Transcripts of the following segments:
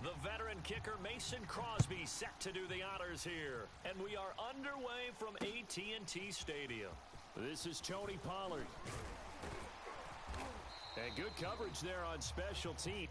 The veteran kicker Mason Crosby set to do the honors here. And we are underway from AT&T Stadium. This is Tony Pollard. And good coverage there on special teams.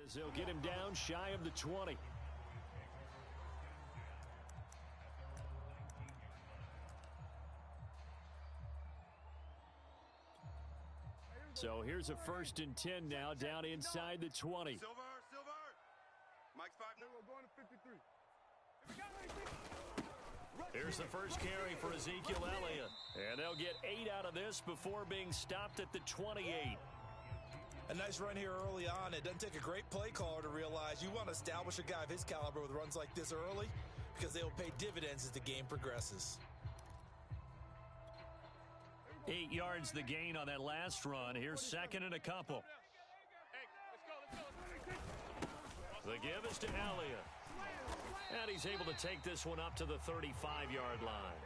As they'll get him down shy of the 20. So here's a 1st and 10 now down inside the 20. Silver. Mike's 5. We're going to 53. Here's the first carry for Ezekiel Elliott. And they'll get 8 out of this before being stopped at the 28. A nice run here early on. It doesn't take a great play caller to realize you want to establish a guy of his caliber with runs like this early because they will pay dividends as the game progresses. 8 yards the gain on that last run. Here's 2nd and a couple. The give is to Elliott. And he's able to take this one up to the 35-yard line.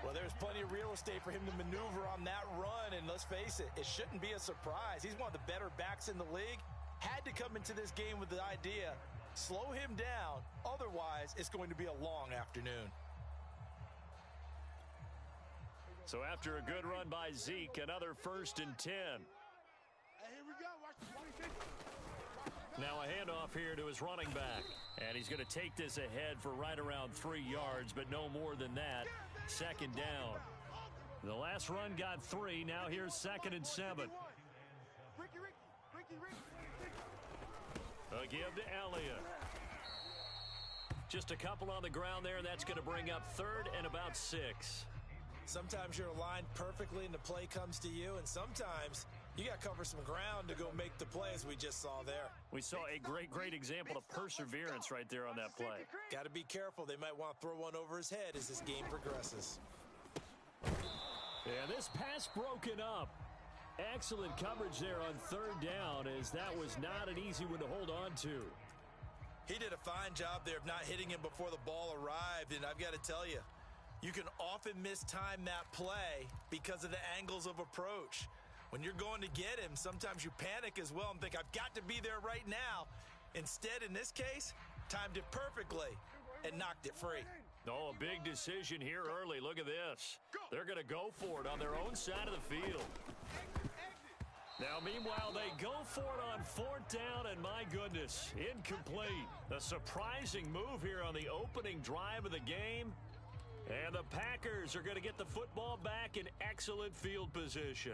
Well, there's plenty of real estate for him to maneuver on that run, and let's face it, it shouldn't be a surprise. He's one of the better backs in the league. Had to come into this game with the idea, slow him down, otherwise it's going to be a long afternoon. So after a good run by Zeke, another 1st and 10. Hey, here we go. Watch this. Now a handoff here to his running back. And he's going to take this ahead for right around 3 yards, but no more than that. 2nd down. The last run got 3. Now here's 2nd and 7. A give to Elliott. Just a couple on the ground there, and that's going to bring up 3rd and about 6. Sometimes you're aligned perfectly and the play comes to you, and sometimes you got to cover some ground to go make the play, as we just saw there. We saw a great example of perseverance right there on that play. Got to be careful. They might want to throw one over his head as this game progresses. Yeah, this pass broken up. Excellent coverage there on 3rd down, as that was not an easy one to hold on to. He did a fine job there of not hitting him before the ball arrived, and I've got to tell you, you can often mistime that play because of the angles of approach. When you're going to get him, sometimes you panic as well and think, I've got to be there right now. Instead, in this case, timed it perfectly and knocked it free. Oh, a big decision here early. Look at this. They're going to go for it on their own side of the field. Now, meanwhile, they go for it on 4th down, and my goodness, incomplete. A surprising move here on the opening drive of the game. And the Packers are going to get the football back in excellent field position.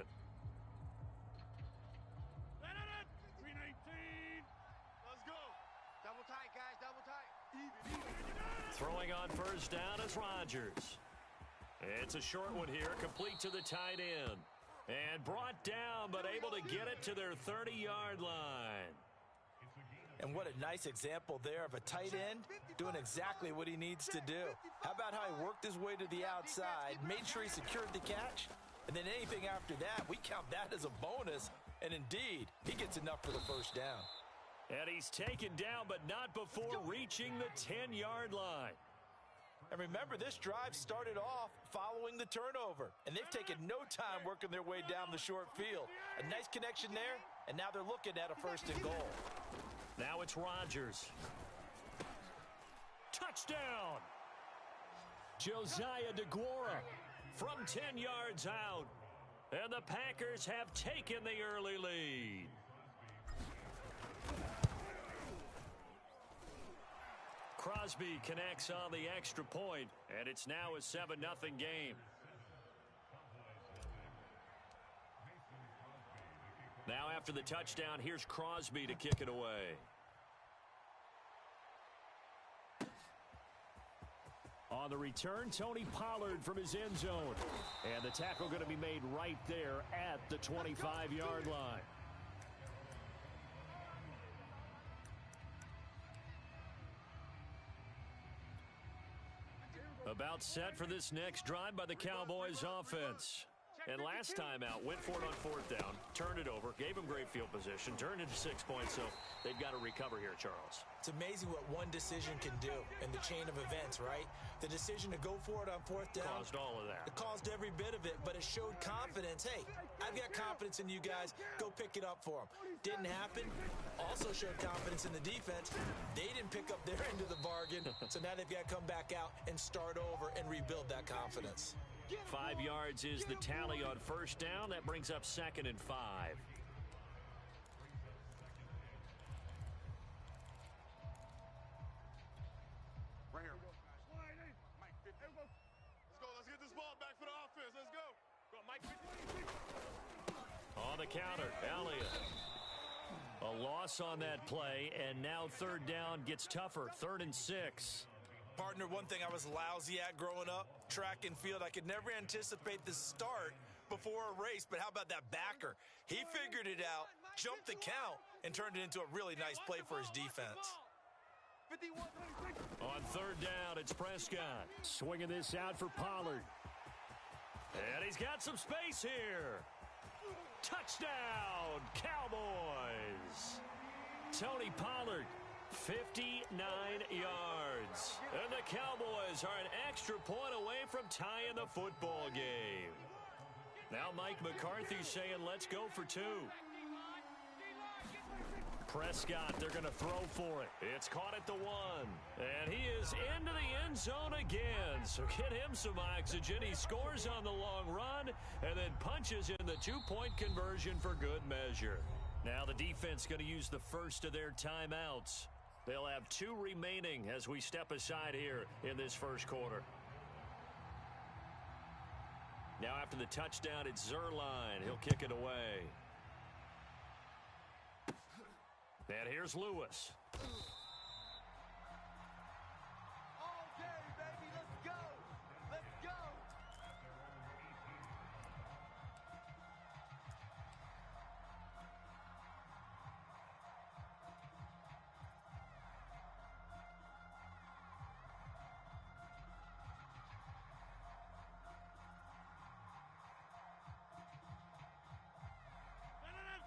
Throwing on 1st down is Rodgers. It's a short one here, complete to the tight end. And brought down, but able to get it to their 30-yard line. And what a nice example there of a tight end doing exactly what he needs to do. How about how he worked his way to the outside, made sure he secured the catch, and then anything after that, we count that as a bonus. And indeed, he gets enough for the 1st down. And he's taken down, but not before reaching the 10-yard line. And remember, this drive started off following the turnover, and they've taken no time working their way down the short field. A nice connection there, and now they're looking at a 1st and goal. Now it's Rodgers. Touchdown! Josiah DeGuara from 10 yards out. And the Packers have taken the early lead. Crosby connects on the extra point, and it's now a 7-0 game. Now after the touchdown, here's Crosby to kick it away. On the return, Tony Pollard from his end zone. And the tackle going to be made right there at the 25-yard line. About set for this next drive by the Cowboys offense. And last time out, went for it on fourth down, turned it over, gave him great field position, turned into 6 points, so they've got to recover here, Charles. It's amazing what one decision can do in the chain of events, right? The decision to go for it on fourth down. Caused all of that. It caused every bit of it, but it showed confidence. Hey, I've got confidence in you guys. Go pick it up for them. Didn't happen. Also showed confidence in the defense. They didn't pick up their end of the bargain, so now they've got to come back out and start over and rebuild that confidence. 5 yards is the tally on first down. That brings up 2nd and 5. Right here. Mike, 50. Let's go. Let's get this ball back for the offense. Let's go. Go, Mike, 50. On the counter, Elliott. A loss on that play, and now third down gets tougher. 3rd and 6. Partner, one thing I was lousy at growing up, track and field, I could never anticipate the start before a race, but how about that backer? He figured it out, jumped the count, and turned it into a really nice play for his defense. On third down, it's Prescott. Swinging this out for Pollard. And he's got some space here. Touchdown, Cowboys. Tony Pollard. 59 yards. And the Cowboys are an extra point away from tying the football game. Now Mike McCarthy saying, let's go for 2. Prescott, they're going to throw for it. It's caught at the 1. And he is into the end zone again. So get him some oxygen. He scores on the long run and then punches in the 2-point conversion for good measure. Now the defense going to use the first of their timeouts. They'll have 2 remaining as we step aside here in this first quarter. Now after the touchdown, it's Zerline. He'll kick it away. And here's Lewis. Okay, baby, let's go. Let's go.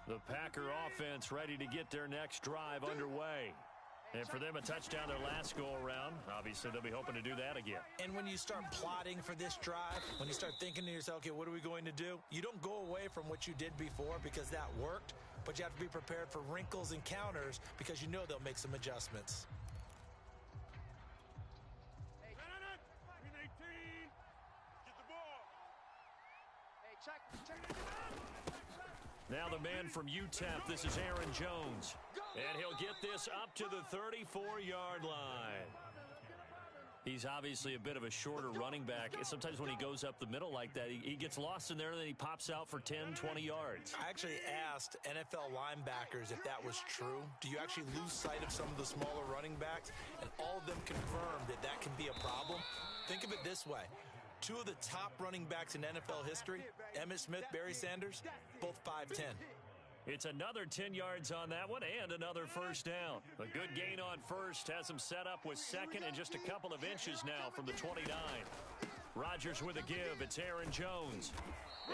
The Packer offense ready to get their next drive underway. And for them, a touchdown their last go-around. Obviously, they'll be hoping to do that again. And when you start plotting for this drive, when you start thinking to yourself, okay, what are we going to do? You don't go away from what you did before because that worked, but you have to be prepared for wrinkles and counters because you know they'll make some adjustments. Hey, 18. Get the ball. Hey, check. Now the man from UTEP, this is Aaron Jones. And he'll get this up to the 34-yard line. He's obviously a bit of a shorter running back. Sometimes when he goes up the middle like that, he gets lost in there and then he pops out for 10, 20 yards. I actually asked NFL linebackers if that was true. Do you actually lose sight of some of the smaller running backs? And all of them confirmed that that can be a problem. Think of it this way. 2 of the top running backs in NFL history, Emmitt Smith, Barry Sanders, both 5'10". It's another 10 yards on that one and another first down. A good gain on first has him set up with second and just a couple of inches now from the 29. Rodgers with a give. It's Aaron Jones.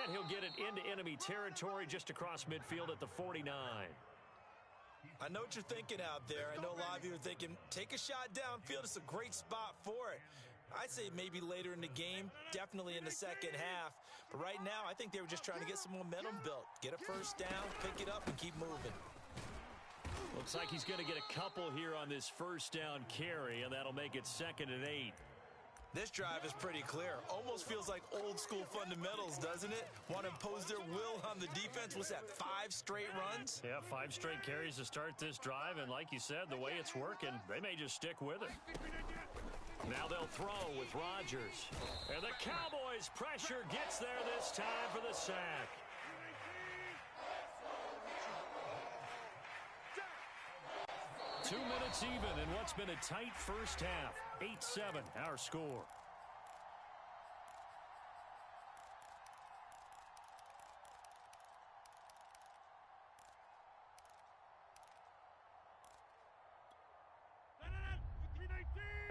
And he'll get it into enemy territory just across midfield at the 49. I know what you're thinking out there. I know a lot of you are thinking, take a shot downfield. It's a great spot for it. I'd say maybe later in the game, definitely in the second half. But right now, I think they were just trying to get some momentum built. Get a first down, pick it up, and keep moving. Looks like he's going to get a couple here on this first down carry, and that'll make it 2nd and 8. This drive is pretty clear. Almost feels like old school fundamentals, doesn't it? Want to impose their will on the defense. What's that, 5 straight runs? Yeah, 5 straight carries to start this drive, and like you said, the way it's working, they may just stick with it. Now they'll throw with Rodgers. And the Cowboys' pressure gets there this time for the sack. 2 minutes even in what's been a tight first half. 8-7 our score.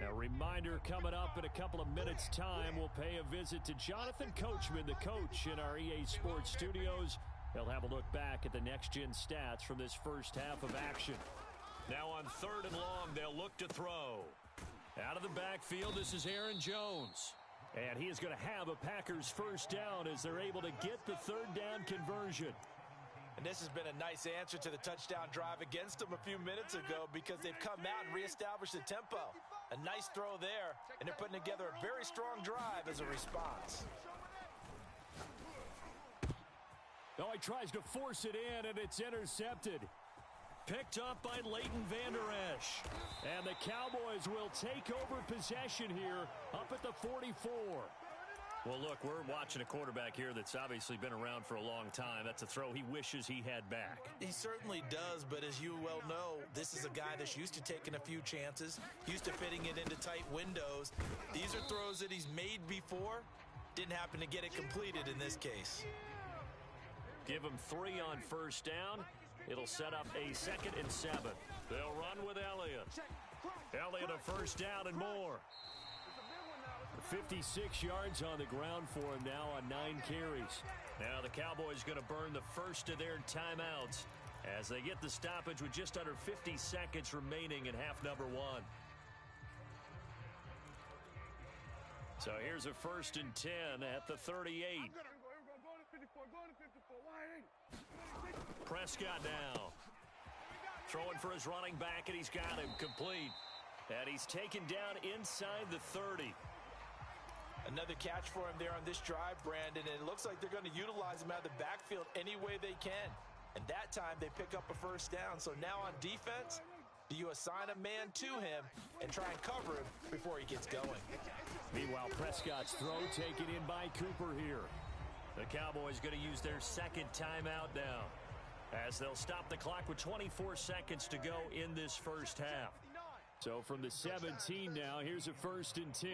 A reminder coming up in a couple of minutes' time. We'll pay a visit to Jonathan Coachman, the coach in our EA Sports studios. He'll have a look back at the next-gen stats from this first half of action. Now on 3rd and long, they'll look to throw. Out of the backfield, this is Aaron Jones. And he is going to have a Packers first down as they're able to get the 3rd down conversion. And this has been a nice answer to the touchdown drive against them a few minutes ago because they've come out and reestablished the tempo. A nice throw there, and they're putting together a very strong drive as a response. Oh, he tries to force it in, and it's intercepted. Picked up by Leighton Vander Esch. And the Cowboys will take over possession here up at the 44. Well, look, we're watching a quarterback here that's obviously been around for a long time. That's a throw he wishes he had back. He certainly does, but as you well know, this is a guy that's used to taking a few chances, used to fitting it into tight windows. These are throws that he's made before. Didn't happen to get it completed in this case. Give him 3 on first down. It'll set up a 2nd and 7. They'll run with Elliott. Elliott a first down and more. 56 yards on the ground for him now on 9 carries. Now the Cowboys going to burn the first of their timeouts as they get the stoppage with just under 50 seconds remaining in half number 1. So here's a 1st and 10 at the 38. Prescott now. Throwing for his running back, and he's got him complete. And he's taken down inside the 30. Another catch for him there on this drive, Brandon, and it looks like they're going to utilize him out of the backfield any way they can. And that time they pick up a first down. So now on defense, do you assign a man to him and try and cover him before he gets going? Meanwhile, Prescott's throw taken in by Cooper here. The Cowboys going to use their 2nd timeout now as they'll stop the clock with 24 seconds to go in this first half. So from the 17 now, here's a 1st and 10.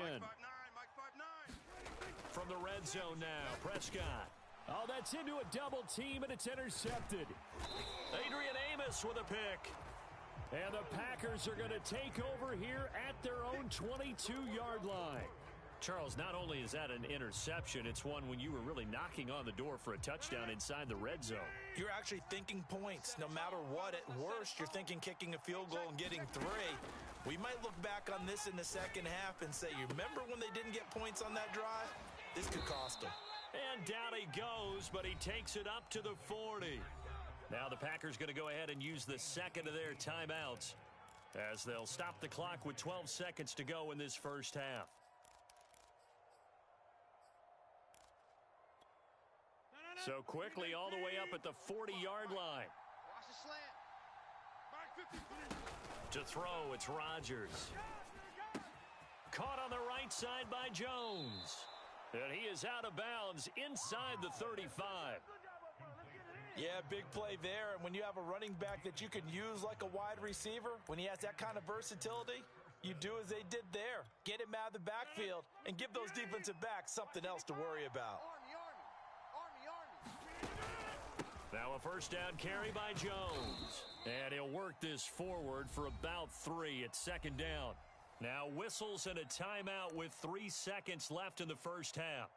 From the red zone now, Prescott. Oh, that's into a double team, and it's intercepted. Adrian Amos with a pick. And the Packers are going to take over here at their own 22-yard line. Charles, not only is that an interception, it's one when you were really knocking on the door for a touchdown inside the red zone. You're actually thinking points. No matter what, at worst, you're thinking kicking a field goal and getting 3. We might look back on this in the second half and say, you remember when they didn't get points on that drive? This could cost them. And down he goes, but he takes it up to the 40. Now the Packers going to go ahead and use the 2nd of their timeouts as they'll stop the clock with 12 seconds to go in this first half. So quickly all the way up at the 40-yard line. Watch the slant. Back 50. To throw, it's Rodgers. Caught on the right side by Jones. And he is out of bounds inside the 35. Yeah, big play there. And when you have a running back that you can use like a wide receiver, when he has that kind of versatility, you do as they did there. Get him out of the backfield and give those defensive backs something else to worry about. Now a first down carry by Jones. And he'll work this forward for about 3 at 2nd down. Now whistles and a timeout with 3 seconds left in the first half.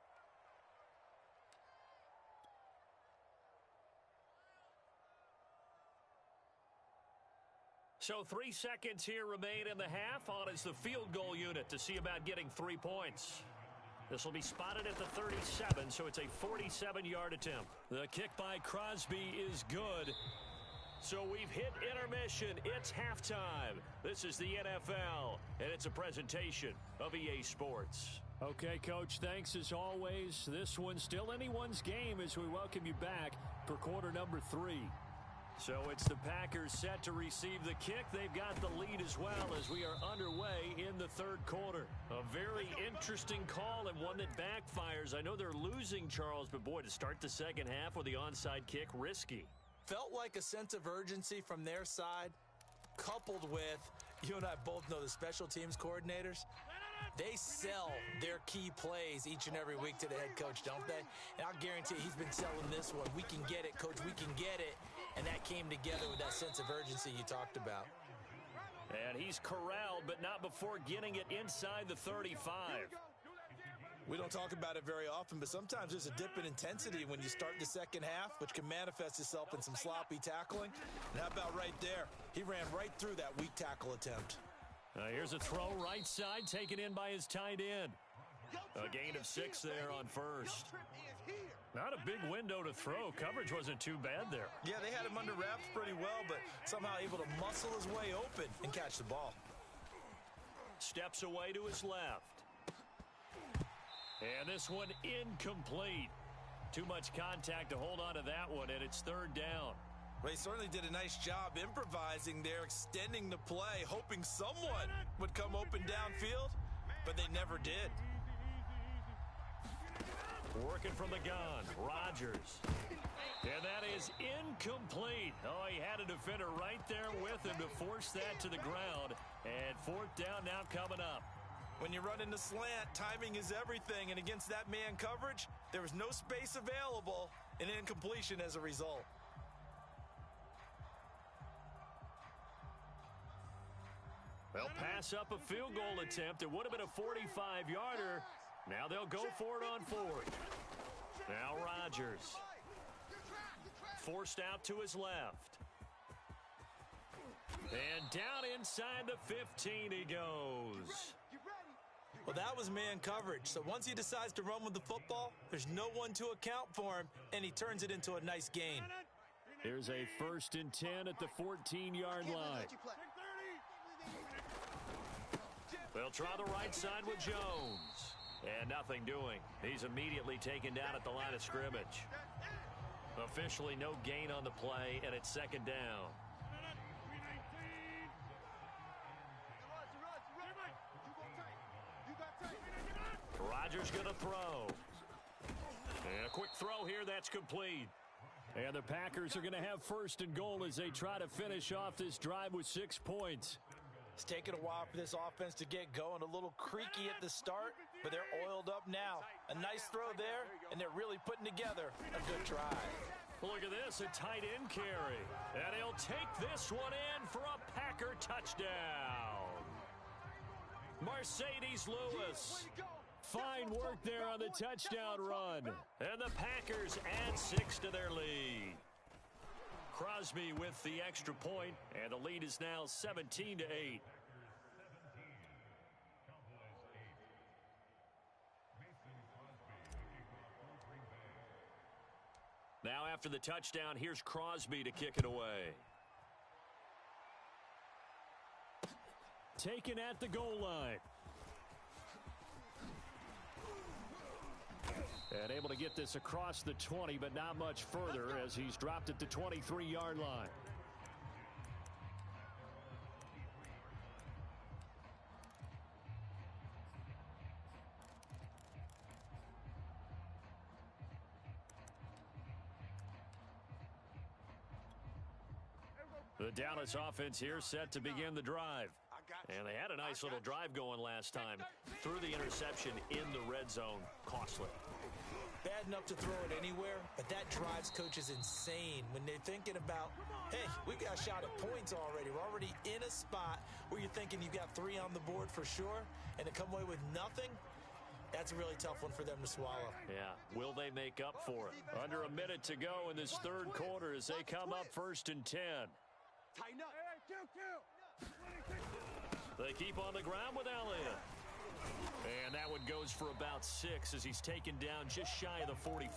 So 3 seconds here remain in the half. On is the field goal unit to see about getting 3 points. This will be spotted at the 37, so it's a 47-yard attempt. The kick by Crosby is good. So we've hit intermission. It's halftime. This is the NFL, and it's a presentation of EA Sports. Okay, Coach, thanks as always. This one's still anyone's game as we welcome you back for quarter number 3. So it's the Packers set to receive the kick. They've got the lead as well as we are underway in the 3rd quarter. A very interesting call and one that backfires. I know they're losing, Charles, but boy, to start the second half with the onside kick, risky. Felt like a sense of urgency from their side. coupled with, you and I both know the special teams coordinators, they sell their key plays each and every week to the head coach, don't they? And I'll guarantee he's been selling this one. We can get it, coach, we can get it. And that came together with that sense of urgency you talked about. And he's corralled, but not before getting it inside the 35. We don't talk about it very often, but sometimes there's a dip in intensity when you start the second half, which can manifest itself in some sloppy tackling. And how about right there? He ran right through that weak tackle attempt. Here's a throw right side, taken in by his tight end. A gain of 6 there on first. Not a big window to throw. Coverage wasn't too bad there. Yeah, they had him under wraps pretty well, but somehow able to muscle his way open and catch the ball. Steps away to his left. And this one incomplete. Too much contact to hold on to that one, and it's third down. Well, he certainly did a nice job improvising there, extending the play, hoping someone would come open downfield, but they never did. Working from the gun, Rodgers. And that is incomplete. Oh, he had a defender right there with him to force that to the ground. And fourth down now coming up. When you run into slant, timing is everything. And against that man coverage, there was no space available, and incompletion as a result. They'll pass up a field goal attempt. It would have been a 45-yarder. Now they'll go for it on fourth. Now Rodgers. Forced out to his left. And down inside the 15 he goes. Well, that was man coverage. So once he decides to run with the football, there's no one to account for him, and he turns it into a nice gain. Here's a 1st and 10 at the 14-yard line. They'll try the right side with Jones. And nothing doing. He's immediately taken down at the line of scrimmage. Officially no gain on the play, and it's second down. Rodgers going to throw. And a quick throw here, that's complete. And the Packers are going to have 1st and goal as they try to finish off this drive with 6 points. It's taken a while for this offense to get going. A little creaky at the start, but they're oiled up now. A nice throw there, and they're really putting together a good drive. Look at this, a tight end carry. And he'll take this one in for a Packer touchdown. Mercedes Lewis. Fine work there on the touchdown run. And the Packers add 6 to their lead. Crosby with the extra point, and the lead is now 17-8. Now after the touchdown, here's Crosby to kick it away. Taken at the goal line. And able to get this across the 20, but not much further as he's dropped at the 23-yard line. The Dallas offense here set to begin the drive. And they had a nice little drive going last time. Threw the interception in the red zone. Costly. Bad enough to throw it anywhere, but that drives coaches insane when they're thinking about, hey, we've got a shot at points already. We're already in a spot where you're thinking you've got 3 on the board for sure, and to come away with nothing, that's a really tough one for them to swallow. Yeah, will they make up for it? Under a minute to go in this third quarter as they come up 1st and 10. Tighten up. They keep on the ground with Elliott. And that one goes for about 6 as he's taken down just shy of the 45.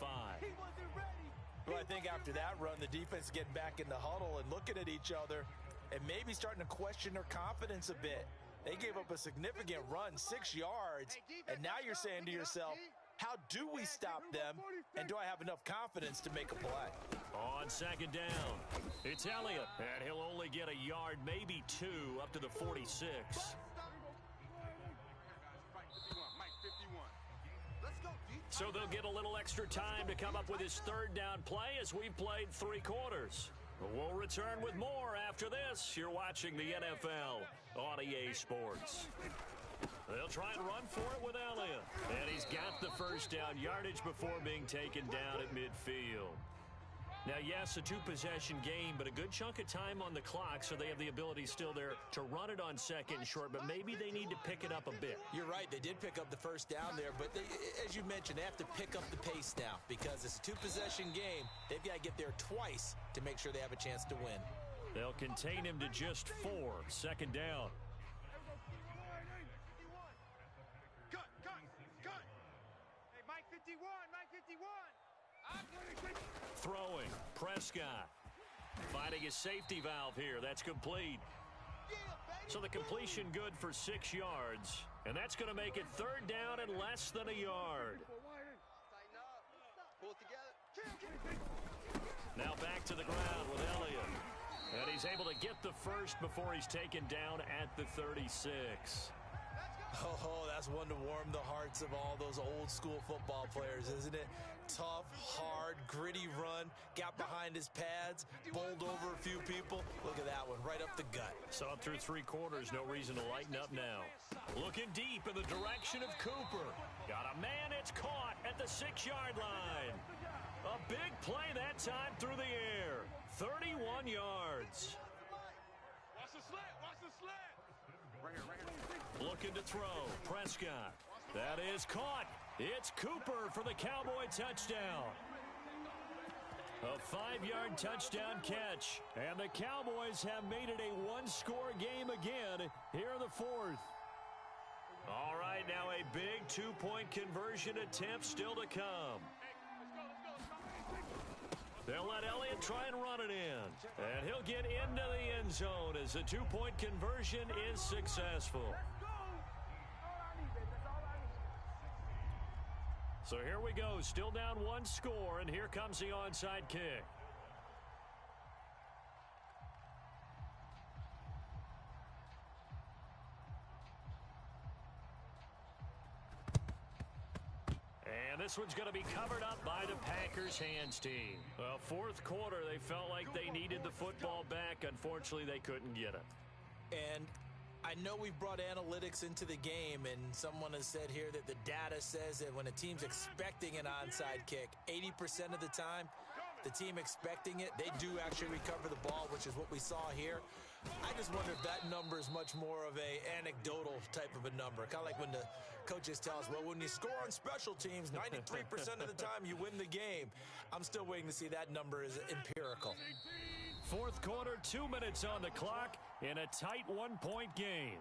Well, I think after that run, the defense is getting back in the huddle and looking at each other and maybe starting to question their confidence a bit. They gave up a significant run, 6 yards, and now you're saying to yourself, how do we stop them, and do I have enough confidence to make a play? On second down, it's Elliott, and he'll only get a yard, maybe 2, up to the 46. So they'll get a little extra time to come up with his third down play as we've played 3 quarters. We'll return with more after this. You're watching the NFL on EA Sports. They'll try and run for it with Elliott. And he's got the first down yardage before being taken down at midfield. Now, yes, a two-possession game, but a good chunk of time on the clock, so they have the ability still there to run it on second and short, but maybe they need to pick it up a bit. You're right. They did pick up the first down there, but as you mentioned, they have to pick up the pace now because it's a two-possession game. They've got to get there twice to make sure they have a chance to win. They'll contain him to just 4. Second down. Cut. Hey, Mike 51, Mike 51. Throwing, Prescott. Finding his safety valve here. That's complete. So the completion good for 6 yards. And that's going to make it third down and less than a yard. Now back to the ground with Elliott. And he's able to get the first before he's taken down at the 36. Oh, that's one to warm the hearts of all those old school football players, isn't it? Tough, hard, gritty run, got behind his pads, bowled over a few people. Look at that one, right up the gut. Saw it through 3 quarters, no reason to lighten up now. Looking deep in the direction of Cooper. Got a man, it's caught at the 6-yard line. A big play that time through the air. 31 yards. Watch the slant, watch the slant. Right here. Looking to throw, Prescott. That is caught. It's Cooper for the Cowboy touchdown. A 5-yard touchdown catch. And the Cowboys have made it a 1-score game again here in the 4th. All right, now a big 2-point conversion attempt still to come. They'll let Elliott try and run it in. And he'll get into the end zone as the 2-point conversion is successful. So here we go, still down 1 score, and here comes the onside kick. And this one's going to be covered up by the Packers hands team. Well, 4th quarter, they felt like they needed the football back. Unfortunately, they couldn't get it. And I know we've brought analytics into the game, and someone has said here that the data says that when a team's expecting an onside kick, 80% of the time, the team expecting it, they do actually recover the ball, which is what we saw here. I just wonder if that number is much more of a anecdotal type of a number. Kind of like when the coaches tell us, well, when you score on special teams, 93% of the time you win the game. I'm still waiting to see that number is empirical. 4th quarter, 2 minutes on the clock in a tight 1-point game.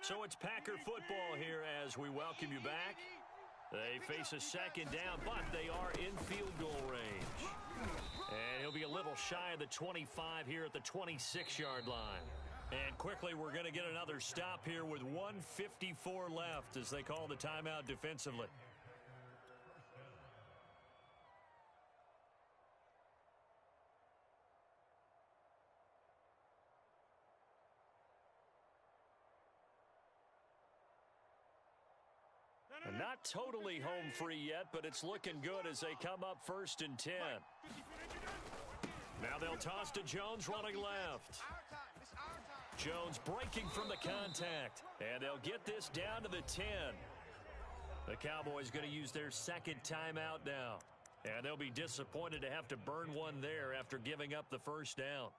So it's Packer football here as we welcome you back. They face a second down, but they are in field goal range. And he'll be a little shy of the 25 here at the 26-yard line. And quickly, we're going to get another stop here with 1:54 left as they call the timeout defensively. And not totally home free yet, but it's looking good as they come up 1st and 10. Now they'll toss to Jones running left. Jones breaking from the contact, and they'll get this down to the 10. The Cowboys going to use their 2nd timeout now, and they'll be disappointed to have to burn one there after giving up the first down.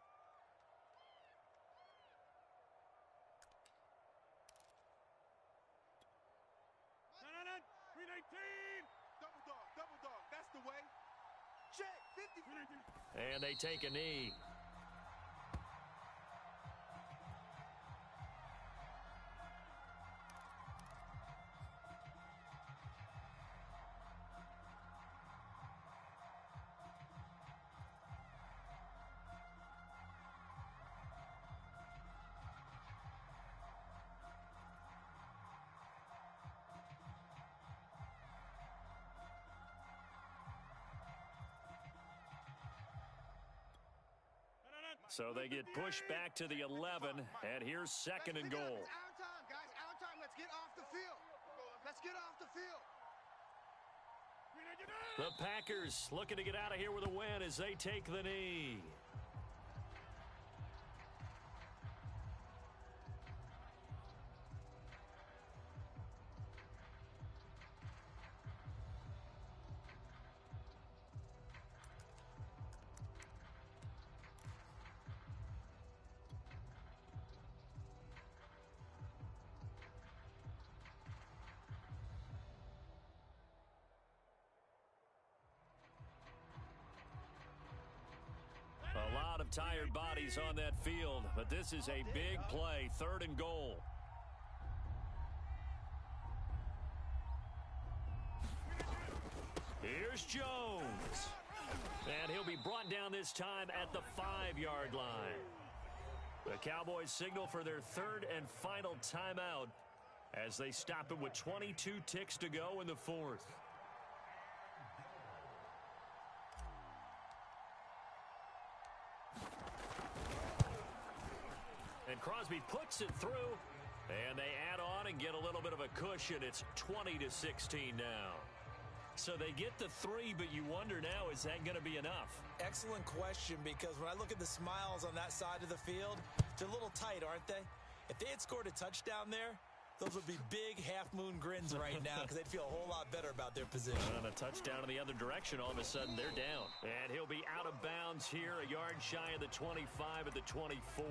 Double dog, that's the way. Check, 50. And they take a knee. So they get pushed back to the 11, and here's second and goal. It's our time, guys. Our time. Let's get off the field. Let's get off the field. The Packers looking to get out of here with a win as they take the knee. A lot of tired bodies on that field, but this is a big play, third and goal. Here's Jones. And he'll be brought down this time at the 5-yard line. The Cowboys signal for their third and final timeout as they stop it with 22 ticks to go in the fourth. And Crosby puts it through, and they add on and get a little bit of a cushion. It's 20-16 now. So they get the 3, but you wonder now, is that going to be enough? Excellent question, because when I look at the smiles on that side of the field, they're a little tight, aren't they? If they had scored a touchdown there, those would be big half-moon grins right now because they'd feel a whole lot better about their position. And a touchdown in the other direction, all of a sudden they're down. And he'll be out of bounds here, a yard shy of the 25 at the 24.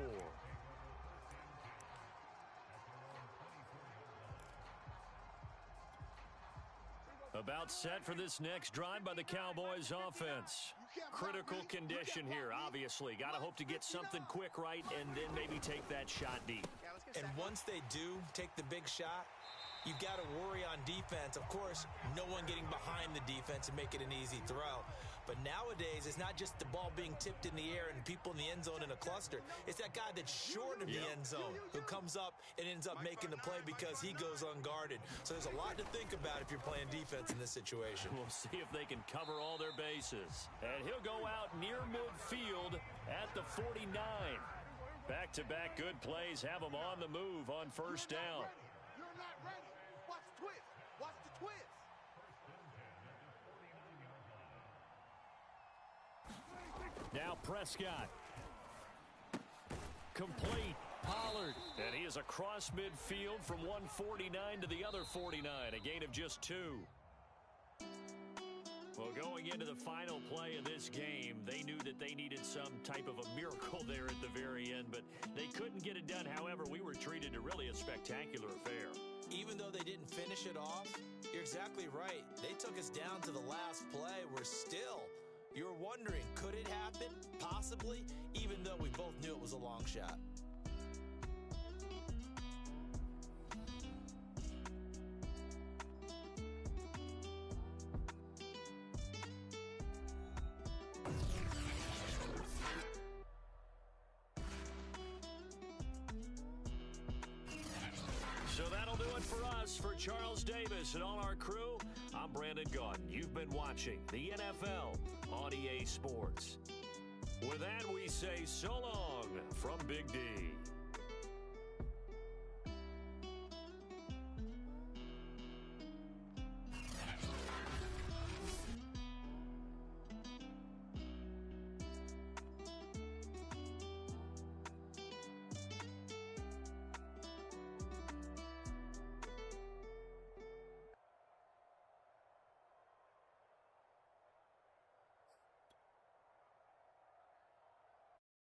About set for this next drive by the Cowboys offense. Critical condition here, obviously. Got to hope to get something quick right and then maybe take that shot deep. And once they do take the big shot, you've got to worry on defense. Of course, no one getting behind the defense and make it an easy throw. But nowadays, it's not just the ball being tipped in the air and people in the end zone in a cluster. It's that guy that's short of the end zone who comes up and ends up making the play because he goes unguarded. So there's a lot to think about if you're playing defense in this situation. We'll see if they can cover all their bases. And he'll go out near midfield at the 49. Back-to-back good plays have him on the move on first down. You're not ready. Watch the twist. Watch the twist. Now Prescott. Complete. Pollard. And he is across midfield from 149 to the other 49. A gain of just 2. Well, going into the final play of this game, they knew that they needed some type of a miracle there at the very end, but they couldn't get it done. However, we were treated to really a spectacular affair. Even though they didn't finish it off, you're exactly right. They took us down to the last play. You're wondering, could it happen? Possibly, even though we both knew it was a long shot. So that'll do it for us. For Charles Davis and all our crew, I'm Brandon Gaudin. You've been watching the NFL on EA Sports. With that, we say so long from Big D.